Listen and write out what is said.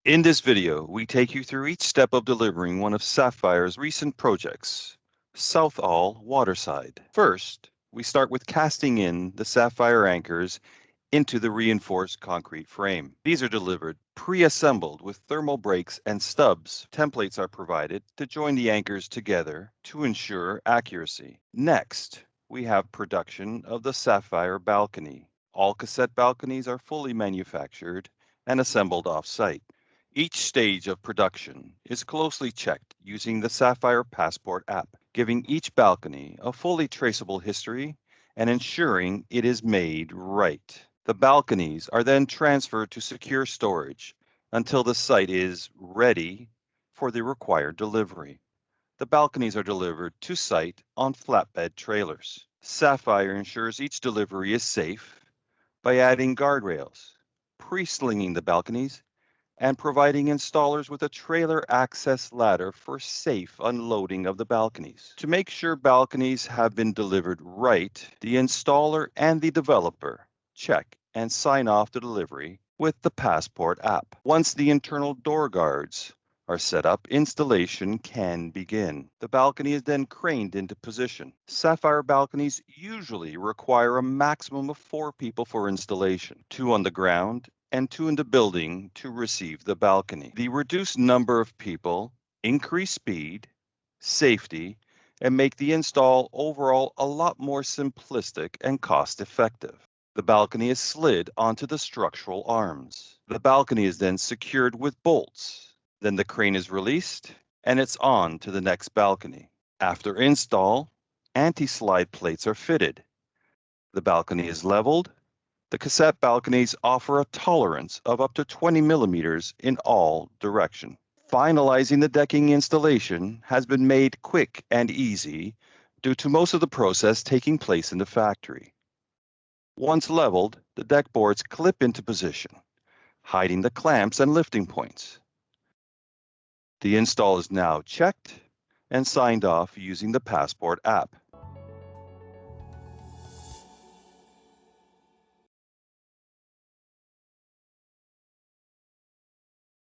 In this video, we take you through each step of delivering one of Sapphire's recent projects, Southall Waterside. First, we start with casting in the Sapphire anchors into the reinforced concrete frame. These are delivered pre-assembled with thermal brakes and stubs. Templates are provided to join the anchors together to ensure accuracy. Next, we have production of the Sapphire Balcony. All cassette balconies are fully manufactured and assembled off-site. Each stage of production is closely checked using the Sapphire Passport app, giving each balcony a fully traceable history and ensuring it is made right. The balconies are then transferred to secure storage until the site is ready for the required delivery. The balconies are delivered to site on flatbed trailers. Sapphire ensures each delivery is safe by adding guardrails, pre-slinging the balconies, and providing installers with a trailer access ladder for safe unloading of the balconies. To make sure balconies have been delivered right, the installer and the developer check and sign off the delivery with the Passport app. Once the internal door guards are set up, installation can begin. The balcony is then craned into position. Sapphire balconies usually require a maximum of 4 people for installation, 2 on the ground and 2 in the building to receive the balcony. The reduced number of people increase speed, safety, and make the install overall a lot more simplistic and cost-effective. The balcony is slid onto the structural arms. The balcony is then secured with bolts. Then the crane is released and it's on to the next balcony. After install, anti-slide plates are fitted. The balcony is leveled. The cassette balconies offer a tolerance of up to 20 millimeters in all direction. Finalizing the decking installation has been made quick and easy due to most of the process taking place in the factory. Once leveled, the deck boards clip into position, hiding the clamps and lifting points. The install is now checked and signed off using the Passport app.